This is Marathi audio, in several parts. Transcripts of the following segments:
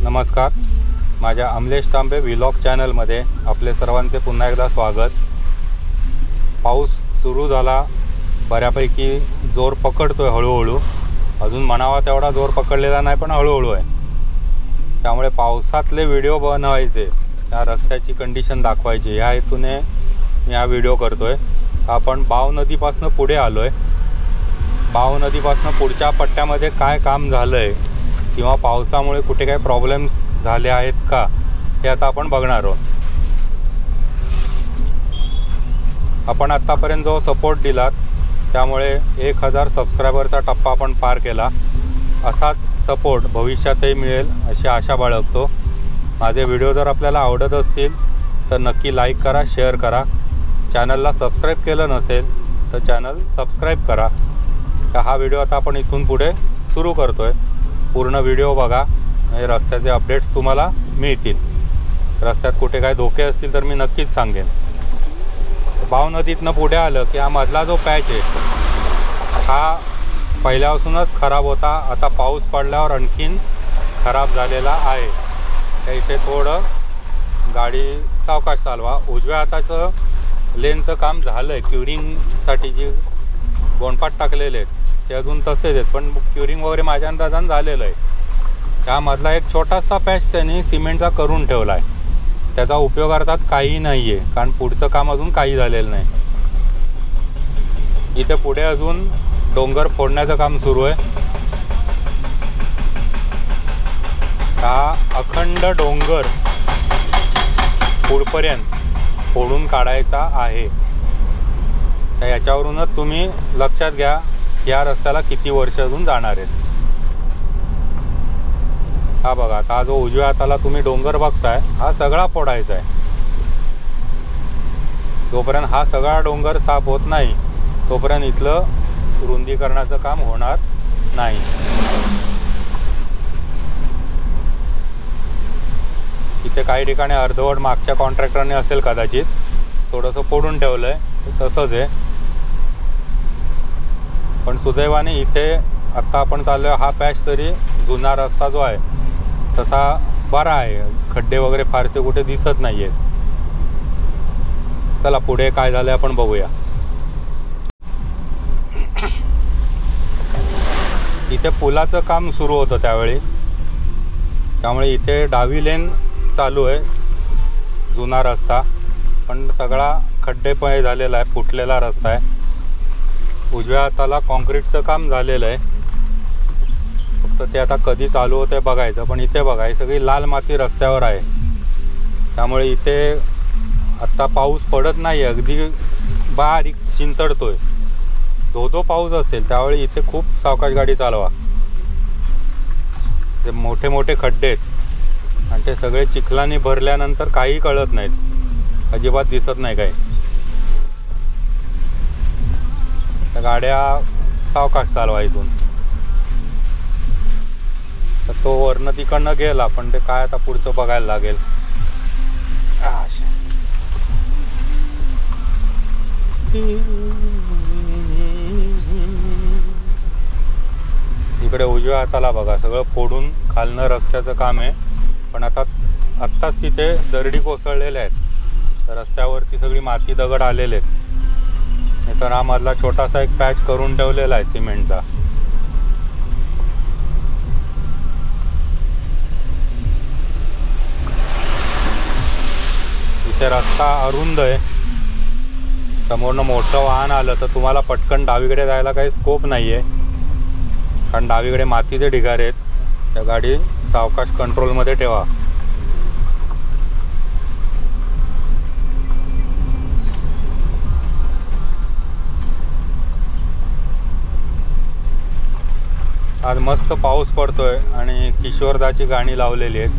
नमस्कार, माझ्या अमलेश तांबे व्लॉग चॅनलमध्ये आपले सर्वांचे पुन्हा एकदा स्वागत। पाऊस सुरू झाला, बऱ्यापैकी जोर पकडतोय हळूहळू। अजून म्हणावा तेवढा जोर पकडलेला नाही, पण हळूहळू आहे। त्यामुळे पावसातले व्हिडिओ बनवायचे, त्या रस्त्याची कंडिशन दाखवायची, ह्या हेतूने मी हा व्हिडिओ करतोय। आपण बाव नदीपासून पुढे आलोय। बाव नदीपासून पुढच्या पट्ट्यामध्ये काय काम झालंय किंवा पावसामुळे कुठे काय प्रॉब्लेम्स झाले आहेत का, हे आता आपण बघणार आहोत। आपण आत्तापर्यंत जो सपोर्ट दिलात त्यामुळे 1000 सबस्क्रायबरचा टप्पा आपण पार केला। असाच सपोर्ट भविष्यातही मिळेल अशी आशा बाळगतो। माझे व्हिडिओ जर आपल्याला आवडत असतील तर नक्की लाईक करा, शेअर करा। चॅनलला सबस्क्राईब केलं नसेल तर चॅनल सबस्क्राईब करा। हा व्हिडिओ आता आपण इथून पुढे सुरू करतोय। पूर्ण व्हिडिओ बघा, म्हणजे रस्त्याचे अपडेट्स तुम्हाला मिळतील। रस्त्यात कुठे काय धोके असतील तर मी नक्कीच सांगेन। बाव नदीतनं पुढे आलं की हा मधला जो पॅच आहे हा पहिल्यापासूनच खराब होता। आता पाऊस पडल्यावर आणखीन खराब झालेला आहे। त्या इथे थोडं गाडी सावकाश चालवा। उजव्या हाताचं लेनचं काम झालं आहे। क्युरिंगसाठी जी गोंडपाट टाकलेले आहेत ते अजून तसेच आहेत, पण क्युरिंग वगैरे माझ्या अंदाजानं झालेलं आहे। त्यामधला एक छोटासा पॅच त्यांनी सिमेंटचा करून ठेवला आहे। त्याचा उपयोग अर्थात काही नाही आहे, कारण पुढचं काम अजून काही झालेलं नाही। इथे पुढे अजून डोंगर फोडण्याचं काम सुरू आहे। हा अखंड डोंगर पुढपर्यंत फोडून काढायचा आहे। तर याच्यावरूनच तुम्ही लक्षात घ्या या रस्त्याला किती वर्ष अजून जाणार आहेत। हा बघा, आता हा जो उजव्या हाताला तुम्ही डोंगर बघताय हा सगळा फोडायचा आहे। जोपर्यंत हा सगळा डोंगर साफ होत नाही तोपर्यंत इथलं रुंदीकरणाचं काम होणार नाही। इथे काही ठिकाणी अर्धवट मागच्या कॉन्ट्रॅक्टरने असेल कदाचित थोडंसं फोडून ठेवलं आहे, तसंच आहे। पण सुदैवाने इथे आत्ता आपण चाललो आहे हा पॅच तरी जुना रस्ता जो आहे तसा बरा आहे। खड्डे वगैरे फारसे कुठे दिसत नाही आहेत। चला पुढे काय झालं आपण बघूया। इथे पुलाचं काम सुरू होतं त्यावेळी, त्यामुळे इथे डावी लेन चालू आहे जुना रस्ता, पण सगळा खड्डेपणे झालेला आहे, फुटलेला रस्ता आहे। उजव्या हाताला कॉन्क्रीटचं काम झालेलं आहे, फक्त ते आता कधी चालू होते बघायचं। पण इथे बघा, ही सगळी लाल माती रस्त्यावर आहे, त्यामुळे इथे आत्ता पाऊस पडत नाही, अगदी बारीक शिंतडतोय। धो पाऊस असेल त्यावेळी इथे खूप सावकाश गाडी चालवा। जे मोठे मोठे खड्डे आहेत आणि ते सगळे चिखलाने भरल्यानंतर काही कळत नाहीत, अजिबात दिसत नाही काही। त्या गाड्या सावकाश चालवा इथून। तर तो वरनं तिकडनं गेला, पण ते काय आता पुढचं बघायला लागेल। इकडे उजव्या हाताला बघा, सगळं फोडून खालनं रस्त्याचं काम आहे, पण आत्ताच तिथे दरडी कोसळलेले आहेत। तर रस्त्यावरती सगळी माती दगड आलेले आहेत। तर हा मधला छोटासा एक पॅच करून ठेवलेला आहे सिमेंटचा। इथे रस्ता अरुंद आहे, समोरनं मोठं वाहन आलं तर तुम्हाला पटकन डावीकडे जायला काही स्कोप नाही आहे, कारण डावीकडे मातीचे ढिगारे आहेत। त्या गाडी सावकाश कंट्रोलमध्ये ठेवा। आज मस्त पाऊस पडतोय आणि किशोरदाची गाणी लावलेली आहेत।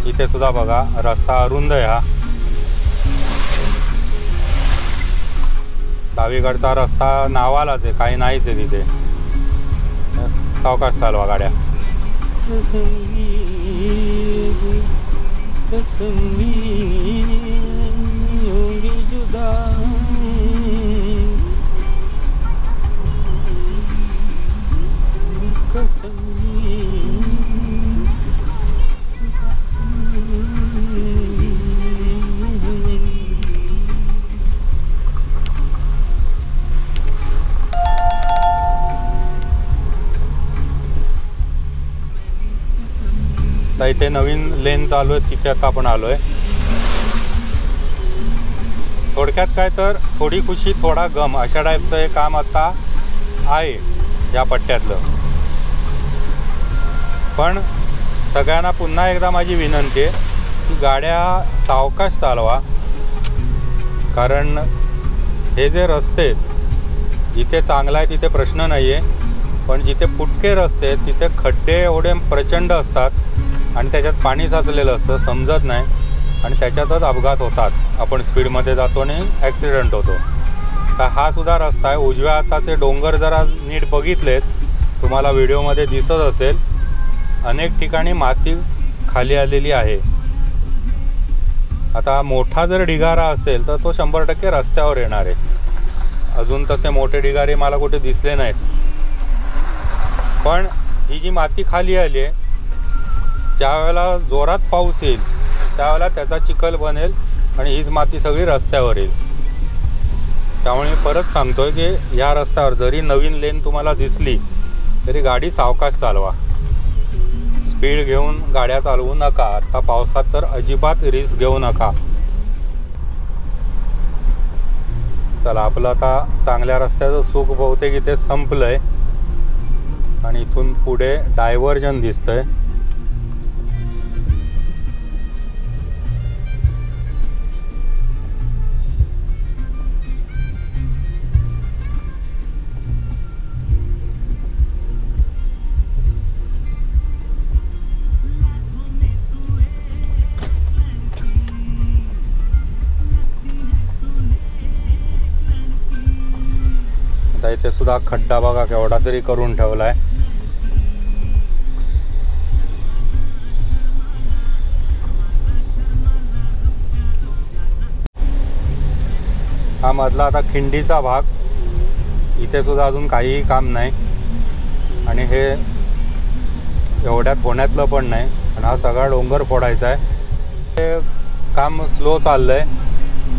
इथे सुद्धा बघा, रस्ता अरुंद आहे। हा डावीकडचा रस्ता नावालाच आहे, काही नाहीच आहे तिथे। सावकाश चालवा गाड्या। आता इथे नवीन लेन चालू आहे, तिथे आता आपण आलो आहे. थोडक्यात काय तर थोडी खुशी थोडा गम अशा टाईपचं हे काम आता आहे या पट्ट्यातलं. पण सगळ्यांना पुन्हा एकदा माझी विनंती आहे की गाड्या सावकाश चालवा. कारण हे जे रस्ते आहेत जिथे चांगला आहे तिथे प्रश्न नाही आहे, पण जिथे फुटके रस्ते आहेत तिथे खड्डे एवढे प्रचंड असतात आणि त्याच्यात पाणी साचलेलं असतं, समजत नाही आणि त्याच्यातच अपघात होतात. आपण स्पीडमध्ये जातो आणि ॲक्सिडेंट होतो. तर हा सुद्धा रस्ता आहे. उजव्या हाताचे डोंगर जरा नीट बघितलेत तुम्हाला व्हिडिओमध्ये दिसत असेल, अनेक ठिकाणी माती खाली आलेली आहे. आता मोठा जर ढिगारा असेल तर तो 100% रस्त्यावर येणार आहे. अजून तसे मोठे ढिगारे मला कुठे दिसले नाहीत. पण ही जी माती खाली आली आहे, ज्या वेळेला जोरात पाऊस येईल त्यावेळेला त्याचा चिखल बनेल आणि हीच माती सगळी रस्त्यावर येईल. त्यामुळे परत सांगतोय की या रस्त्यावर जरी नवीन लेन तुम्हाला दिसली तरी गाडी सावकाश चालवा. स्पीड घेऊन गाड्या चालवू नका. आता पावसात तर अजिबात रिस्क घेऊ नका. चला, आपलं आता चांगल्या रस्त्याचं सुख बहुतेक इथे संपलं आहे आणि इथून पुढे डायव्हर्जन दिसतंय. आता इथे सुद्धा खड्डा बघा केवढा तरी करून ठेवलाय. हा मधला आता खिंडीचा भाग, इथे सुद्धा अजून काहीही काम नाही आणि हे एवढ्यात होण्यातलं पण नाही. आणि हा सगळा डोंगर फोडायचा आहे. ते काम स्लो चाललंय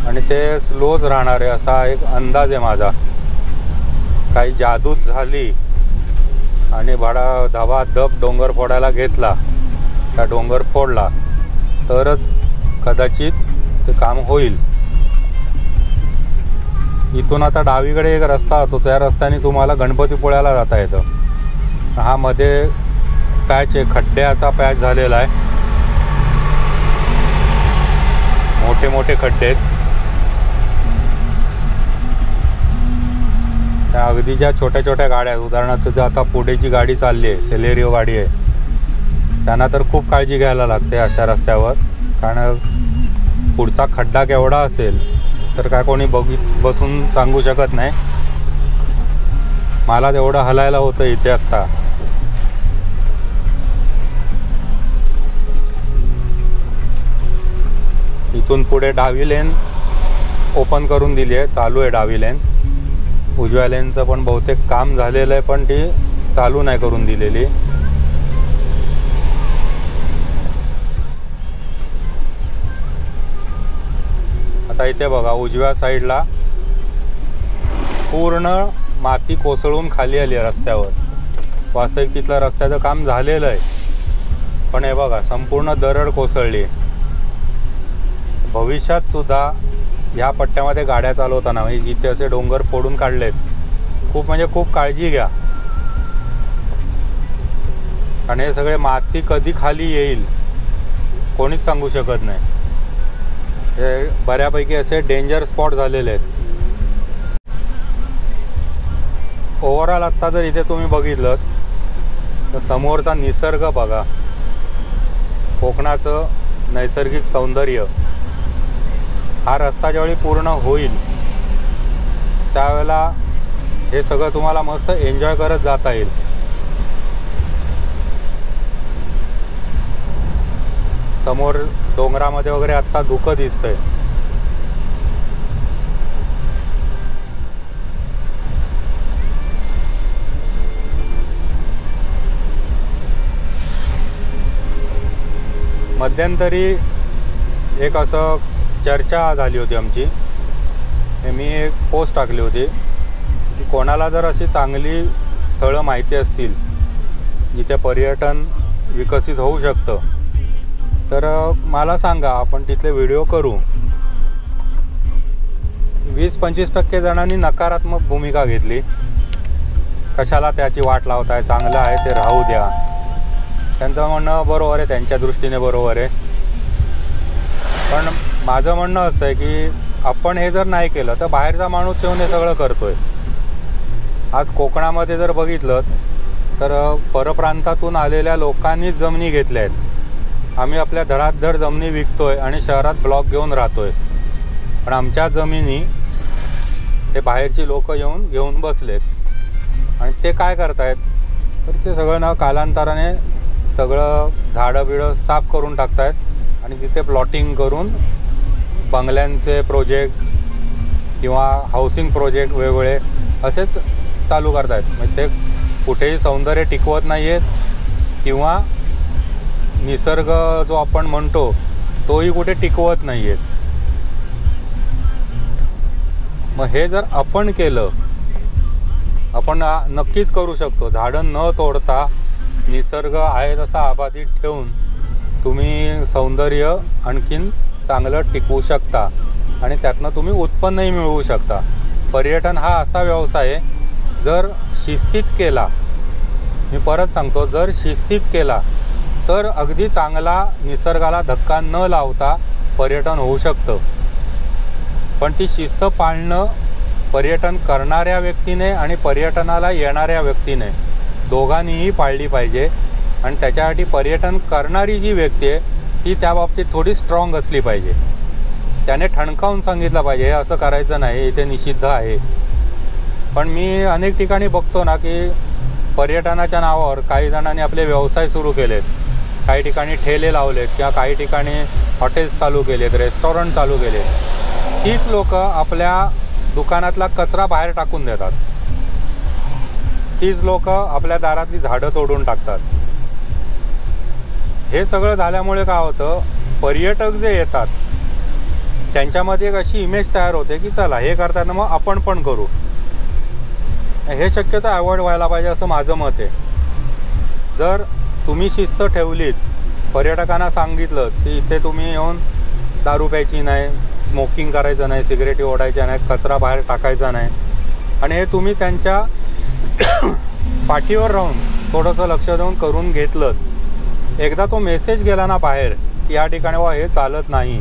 आणि ते स्लोच राहणार आहे असा एक अंदाज आहे माझा. काही जादूच झाली आणि धबाधब डोंगर फोडायला घेतला, त्या डोंगर फोडला तरच कदाचित ते काम होईल. इथून आता डावीकडे एक रस्ता होतो, त्या रस्त्याने तुम्हाला गणपतीपुळ्याला जाता येतं. हा मध्ये पॅच आहे, खड्ड्याचा पॅच झालेला आहे. मोठे मोठे खड्डे आहेत. त्या अगदी ज्या छोट्या छोट्या गाड्या आहेत, उदाहरणार्थ जर आता पुढे जी गाडी चालली आहे, सेलेरिओ गाडी आहे, त्यांना तर खूप काळजी घ्यायला लागते अशा रस्त्यावर. कारण पुढचा खड्डा केवढा असेल तर काय कोणी बसून सांगू शकत नाही. मला तेवढं हलायला होतं इथे आत्ता. इथून पुढे डावी लेन ओपन करून दिली आहे, चालू आहे डावी लेन. उजव्या लेनचं पण बहुतेक काम झालेलं आहे पण ती चालू नाही करून दिलेली. आता इथे बघा उजव्या साईडला पूर्ण माती कोसळून खाली आली आहे रस्त्यावर. वास्तविक तिथलं रस्त्याचं काम झालेलं आहे पण हे बघा संपूर्ण दरड कोसळली. भविष्यात सुद्धा या पट्ट्यामध्ये गाड्या चालवताना म्हणजे जिथे असे डोंगर फोडून काढलेत, खूप काळजी घ्या. आणि हे सगळे माती कधी खाली येईल कोणीच सांगू शकत नाही. हे बऱ्यापैकी असे डेंजर स्पॉट झालेले आहेत. ओव्हरऑल आत्ता जर इथे तुम्ही बघितलं तर समोरचा निसर्ग बघा, कोकणाचं नैसर्गिक सौंदर्य. हा रस्ता ज्यावेळी पूर्ण होईल त्यावेळेला हे सगळं तुम्हाला मस्त एन्जॉय करत जाता येईल. समोर डोंगरामध्ये वगैरे आत्ता धुकं दिसतंय. मध्यंतरी एक असं चर्चा झाली होती आमची. मी एक पोस्ट टाकली होती की कोणाला जर अशी चांगली स्थळं माहिती असतील जिथे पर्यटन विकसित होऊ शकतं तर मला सांगा, आपण तिथले व्हिडिओ करू. 20-25% जणांनी नकारात्मक भूमिका घेतली. कशाला त्याची वाट लावताय, चांगलं आहे ते राहू द्या. त्यांचं म्हणणं बरोबर आहे, त्यांच्या दृष्टीने बरोबर आहे. पण माझं म्हणणं असं आहे की आपण हे जर नाही केलं तर बाहेरचा माणूस येऊन हे सगळं करतोय. आज कोकणामध्ये जर बघितलं तर परप्रांतातून आलेल्या लोकांनीच जमिनी घेतल्या आहेत. आम्ही आपल्या धडाधड जमिनी विकतोय आणि शहरात ब्लॉक घेऊन राहतोय. पण आमच्या जमिनी हे बाहेरची लोक येऊन घेऊन बसलेत आणि ते काय करतायत, तर ते सगळं ना कालांतराने सगळं झाडं बिडं साफ करून टाकतायत आणि तिथे प्लॉटिंग करून बंगल्यांचे प्रोजेक्ट किंवा हाऊसिंग प्रोजेक्ट वेगवेगळे असेच चालू करतायत. म्हणजे ते कुठेही सौंदर्य टिकवत नाही आहेत किंवा निसर्ग जो आपण म्हणतो तोही कुठे टिकवत नाही आहेत. मग हे जर आपण केलं, आपण नक्कीच करू शकतो. झाडं न तोडता निसर्ग आहे तसा अबाधित ठेवून तुम्ही सौंदर्य आणखीन चांगलं टिकवू शकता आणि त्यातनं तुम्ही उत्पन्नही मिळवू शकता. पर्यटन हा असा व्यवसाय आहे, जर शिस्तीत केला, मी परत सांगतो, जर शिस्तीत केला तर अगदी चांगला निसर्गाला धक्का न लावता पर्यटन होऊ शकतं. पण ती शिस्त पाळणं पर्यटन करणाऱ्या व्यक्तीने आणि पर्यटनाला येणाऱ्या व्यक्तीने दोघांनीही पाळली पाहिजे. आणि त्याच्यासाठी पर्यटन करणारी जी व्यक्ती आहे ती त्या बाबतीत थोडी स्ट्रॉंग असली पाहिजे. त्याने ठणकावून सांगितलं पाहिजे हे असं करायचं नाही, इथे निषिद्ध आहे. पण मी अनेक ठिकाणी बघतो ना की पर्यटनाच्या नावावर काही जणांनी आपले व्यवसाय सुरू केलेत, काही ठिकाणी ठेले लावलेत किंवा काही ठिकाणी हॉटेल्स चालू केलेत, रेस्टॉरंट चालू केलेत. तीच लोक आपल्या दुकानातला कचरा बाहेर टाकून देतात. तीच लोक आपल्या दारातली झाडं तोडून टाकतात. हे सगळं झाल्यामुळे काय होतं, पर्यटक जे येतात त्यांच्यामध्ये एक अशी इमेज तयार होते की चला हे करताना मग आपण पण करू. हे शक्यतो अवॉइड व्हायला पाहिजे असं माझं मत आहे. जर तुम्ही शिस्त ठेवलीत, पर्यटकांना सांगितलं की इथे तुम्ही येऊन दारू प्यायची नाही, स्मोकिंग करायचं नाही, सिगरेटी ओढायच्या नाहीत, कचरा बाहेर टाकायचा नाही, आणि हे तुम्ही त्यांच्या पाठीवर राहून थोडंसं लक्ष देऊन करून घेतलं, एकदा तो मेसेज गेला ना बाहेर की या ठिकाणी वा हे चालत नाही,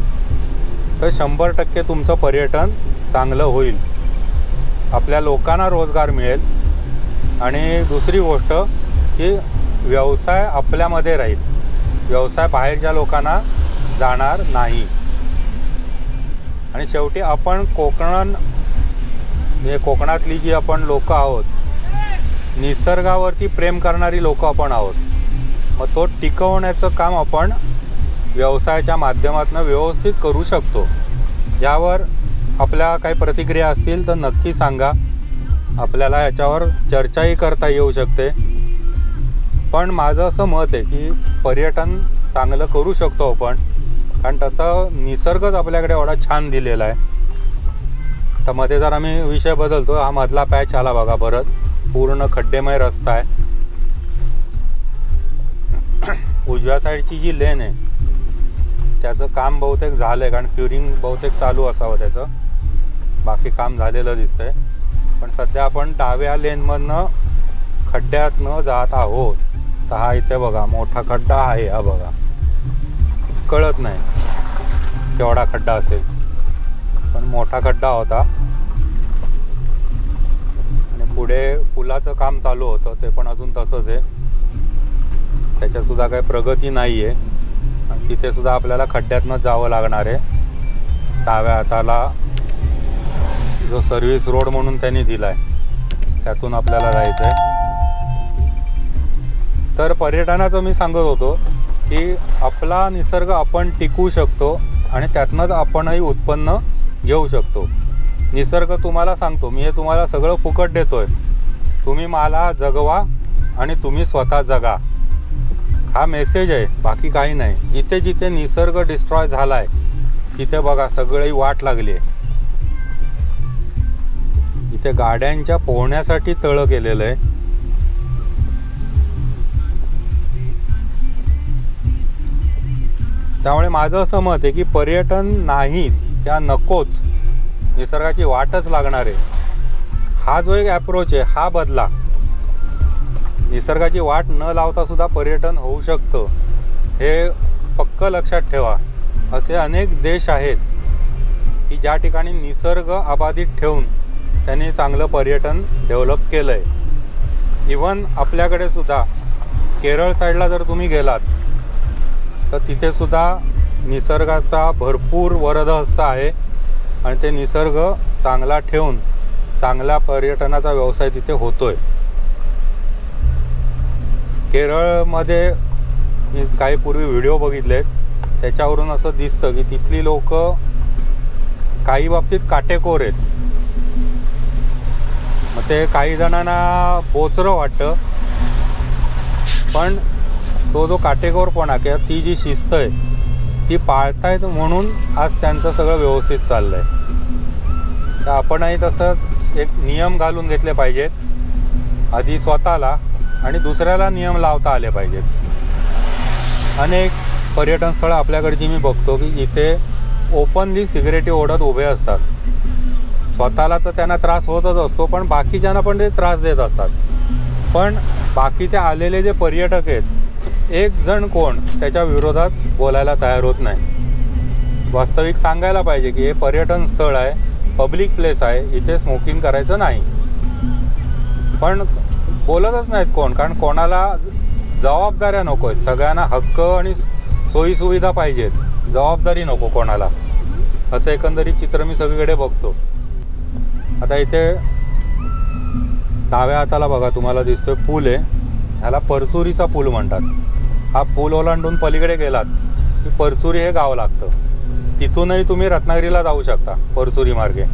तर 100% तुमचं पर्यटन चांगलं होईल. आपल्या लोकांना रोजगार मिळेल आणि दुसरी गोष्ट की व्यवसाय आपल्यामध्ये राहील, व्यवसाय बाहेरच्या लोकांना जाणार नाही. आणि शेवटी आपण म्हणजे कोकणातली जी आपण लोक आहोत, निसर्गावरती प्रेम करणारी लोक आपण आहोत. मग तो टिकवण्याचं काम आपण व्यवसायाच्या माध्यमातून व्यवस्थित करू शकतो. यावर आपल्या काही प्रतिक्रिया असतील तर नक्की सांगा. आपल्याला याच्यावर चर्चाही करता येऊ शकते. पण माझं असं मत आहे की पर्यटन चांगलं करू शकतो आपण, कारण तसं निसर्गच आपल्याकडे एवढा छान दिलेला आहे. तर मध्ये जर आम्ही विषय बदलतो, हा मधला पॅच आला बघा, परत पूर्ण खड्डेमय रस्ता आहे. उजव्या साईडची जी लेन आहे त्याचं काम बहुतेक झालं आहे, कारण क्युरिंग बहुतेक चालू असावं त्याचं, बाकी काम झालेलं दिसतंय. पण सध्या आपण डाव्या लेनमधनं खड्ड्यात न जात आहोत. तर हा इथे बघा मोठा खड्डा आहे, हा बघा, कळत नाही केवढा खड्डा असेल, पण मोठा खड्डा होता. आणि पुढे पुलाचं काम चालू होतं, ते पण अजून तसंच आहे, त्याच्यातसुद्धा काही प्रगती नाही आहे. आणि तिथेसुद्धा आपल्याला खड्ड्यातनंच जावं लागणार आहे. डाव्या हाताला जो सर्व्हिस रोड म्हणून त्यांनी दिला आहे त्यातून आपल्याला जायचं आहे. तर पर्यटनाचं मी सांगत होतो की आपला निसर्ग आपण टिकवू शकतो आणि त्यातनंच आपणही उत्पन्न घेऊ शकतो. निसर्ग तुम्हाला सांगतो, मी हे तुम्हाला सगळं फुकट देतोय, तुम्ही मला जगवा आणि तुम्ही स्वतः जगा, हा मेसेज आहे, बाकी काही नाही. जिथे जिथे निसर्ग डिस्ट्रॉय झाला आहे तिथे बघा सगळी वाट लागली आहे. इथे गाड्यांच्या पोहण्यासाठी तळं केलेलं आहे. त्यामुळे माझं असं मत आहे की पर्यटन नाहीच त्या नकोच, निसर्गाची वाटच लागणार आहे. हा जो एक ॲप्रोच आहे हा बदला. निसर्गाची वाट न लावता सुद्धा पर्यटन होऊ शकतं, हे पक्क लक्षात ठेवा. असे अनेक देश आहेत की ज्या ठिकाणी निसर्ग अबाधित ठेवून त्यांनी चांगलं पर्यटन डेव्हलप केलं आहे. इवन आपल्याकडे सुद्धा केरळ साईडला जर तुम्ही गेलात तर तिथे सुद्धा निसर्गाचा भरपूर वरदहस्त आहे आणि ते निसर्ग चांगला ठेवून चांगल्या पर्यटनाचा व्यवसाय तिथे होतोय. केरळमध्ये मी काही पूर्वी व्हिडिओ बघितलेत, त्याच्यावरून असं दिसतं की तिथली लोक काही बाबतीत काटेकोर आहेत. मग ते काही जणांना बोचरं वाटतं, पण तो जो काटेकोरपणा किंवा ती जी शिस्त आहे ती पाळतायत म्हणून आज त्यांचं सगळं व्यवस्थित चाललं आहे. तर आपणही तसंच एक नियम घालून घेतले पाहिजेत, आधी स्वतःला आणि दुसऱ्याला नियम लावता आले पाहिजेत. अनेक पर्यटन स्थळं आपल्याकडची मी बघतो की जिथे ओपनली सिगरेटी ओढत उभे असतात. स्वतःला तर त्यांना त्रास होतच असतो, पण बाकीच्यांना पण ते त्रास देत असतात. पण बाकीचे आलेले जे पर्यटक आहेत, एक जण कोण त्याच्या विरोधात बोलायला तयार होत नाही. वास्तविक सांगायला पाहिजे की हे पर्यटन स्थळ आहे, पब्लिक प्लेस आहे, इथे स्मोकिंग करायचं नाही. पण बोलतच नाहीत कोण, कारण कोणाला जबाबदाऱ्या नको आहेत. सगळ्यांना हक्क आणि सोयीसुविधा पाहिजेत, जबाबदारी नको कोणाला. असं एकंदरीत चित्र मी सगळीकडे बघतो. आता इथे डाव्या हाताला बघा तुम्हाला दिसतोय पूल आहे, ह्याला परचुरीचा पूल म्हणतात. हा पूल ओलांडून पलीकडे गेलात की परचुरी हे गाव लागतं. तिथूनही तुम्ही रत्नागिरीला जाऊ शकता परचुरी मार्गे,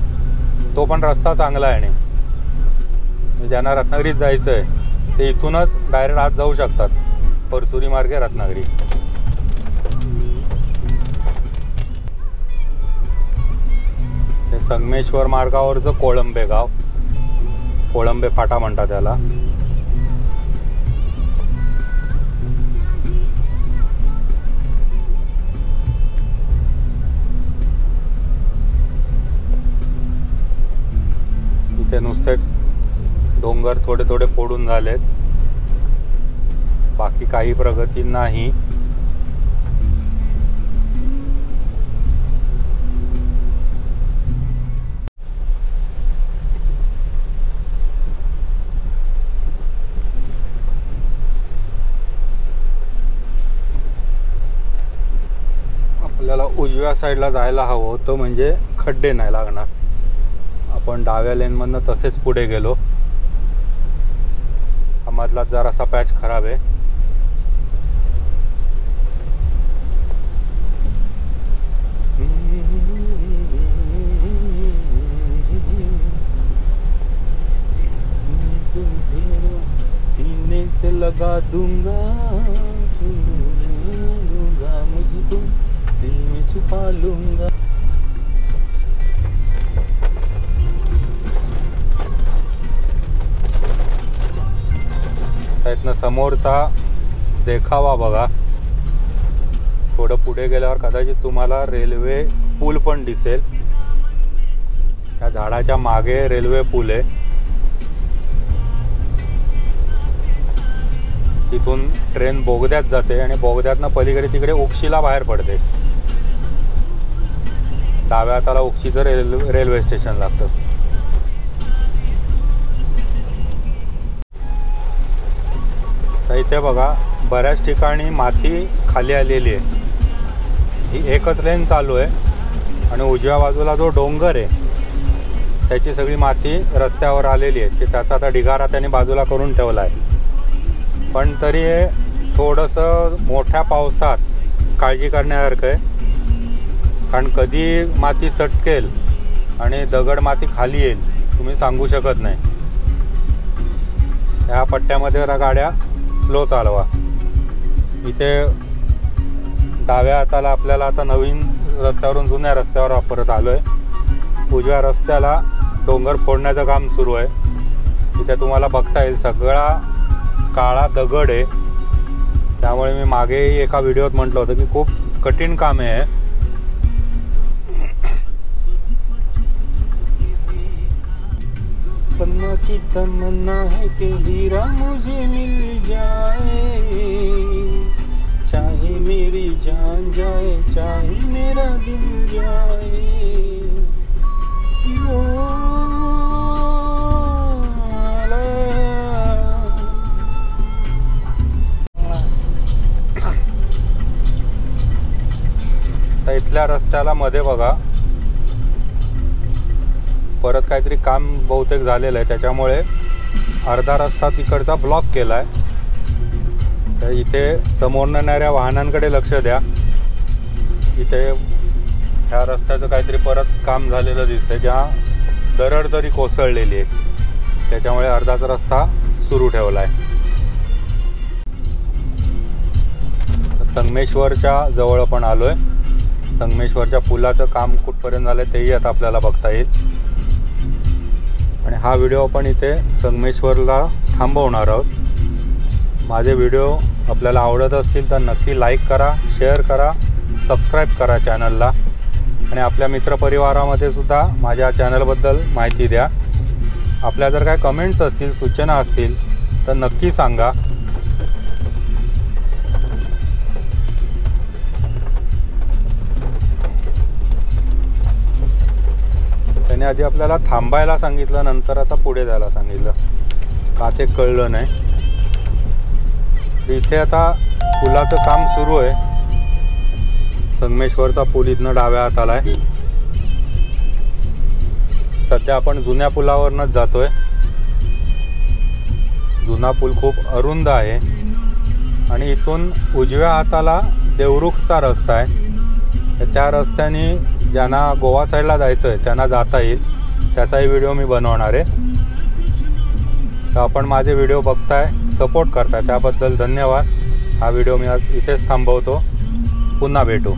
तो पण रस्ता चांगला आहे. आणि ज्यांना रत्नागिरीत जायचं आहे ते इथूनच डायरेक्ट आत जाऊ शकतात, परचुरी मार्गे रत्नागिरी. हे संगमेश्वर मार्गावरचं कोळंबे गाव, कोळंबे फाटा म्हणतात त्याला. इथे नुसते डोंगर थोडे थोडे फोडून झालेत, बाकी काही प्रगती नाही. आपल्याला उजव्या साईडला जायला हवं होतं, म्हणजे खड्डे नाही लागणार. आपण डाव्या लेनमधनं तसेच पुढे गेलो. हा मधला जरासा पॅच खराब आहे. सीने से लगा दूंगा मुझको दिल में छुपा लूंगा. इथनं समोरचा देखावा बघा. थोडं पुढे गेल्यावर कदाचित तुम्हाला रेल्वे पूल पण दिसेल. त्या झाडाच्या मागे रेल्वे पूल आहे. तिथून ट्रेन बोगद्यात जाते आणि बोगद्यातनं पलीकडे तिकडे उक्षीला बाहेर पडते. डाव्या हाताला उक्षीचं रेल्वे स्टेशन लागतं. तर इथे बघा बऱ्याच ठिकाणी माती खाली आलेली आहे. ही एकच लेन चालू आहे आणि उजव्या बाजूला जो डोंगर आहे त्याची सगळी माती रस्त्यावर आलेली आहे. ते त्याचा आता ढिगारा त्यांनी बाजूला करून ठेवला आहे. पण तरी हे थोडंसं मोठ्या पावसात काळजी करण्यासारखं आहे, कारण कधी माती सटकेल आणि दगड माती खाली येईल तुम्ही सांगू शकत नाही. ह्या पट्ट्यामध्ये जरा गाड्या स्लो चालवा. इथे डाव्या हाताला आपल्याला आता नवीन रस्त्यावरून जुन्या रस्त्यावर परत आलो आहे. उजव्या रस्त्याला डोंगर फोडण्याचं काम सुरू आहे. इथे तुम्हाला बघता येईल सगळा काळा दगड आहे. त्यामुळे मी मागेही एका व्हिडिओत म्हटलं होतं की खूप कठीण काम आहे. पन्ना की तमन्ना है कि हीरा मुझे मिल जाए, चाहे मेरी जान जाए चाहे मेरा दिल जाए. इथल्या रस्त्याला मध्ये बघा परत काहीतरी काम बहुतेक झालेलं आहे, त्याच्यामुळे अर्धा रस्ता तिकडचा ब्लॉक केला आहे. तर इथे समोर येणाऱ्या वाहनांकडे लक्ष द्या. इथे ह्या रस्त्याचं काहीतरी परत काम झालेलं दिसतंय, ज्या दरड तरी कोसळलेली आहे, त्याच्यामुळे अर्धाच रस्ता सुरू ठेवला आहे. संगमेश्वरच्या जवळ पण आलोय. संगमेश्वरच्या पुलाचं काम कुठपर्यंत झालं तेही आता आपल्याला बघता येईल. आणि हा व्हिडिओ आपण इथे संगमेश्वरला थांबवणार आहोत. माझे व्हिडिओ आपल्याला आवडत असतील तर नक्की लाईक करा, शेअर करा, सबस्क्राईब करा चॅनलला. आणि आपल्या मित्रपरिवारामध्ये सुद्धा माझ्या चॅनलबद्दल माहिती द्या. आपल्या जर काय कमेंट्स असतील, सूचना असतील तर नक्की सांगा. त्याने आधी आपल्याला थांबायला सांगितलं, नंतर आता पुढे जायला सांगितलं, का ते कळलं नाही. इथे आता पुलाचं काम सुरू आहे. संगमेश्वरचा पूल इथनं डाव्या हाताला आहे. सध्या आपण जुन्या पुलावरनंच जातोय. जुना पूल खूप अरुंद आहे आणि इथून उजव्या हाताला देवरुखचा रस्ता आहे. तर त्या रस्त्याने ज्यांना गोवा साईडला जायचं आहे त्यांना जाता येईल, त्याचाही व्हिडिओ मी बनवणार आहे. तर आपण माझे व्हिडिओ बघताय, सपोर्ट करताय त्याबद्दल धन्यवाद. हा व्हिडिओ मी आज इथेच थांबवतो. पुन्हा भेटू.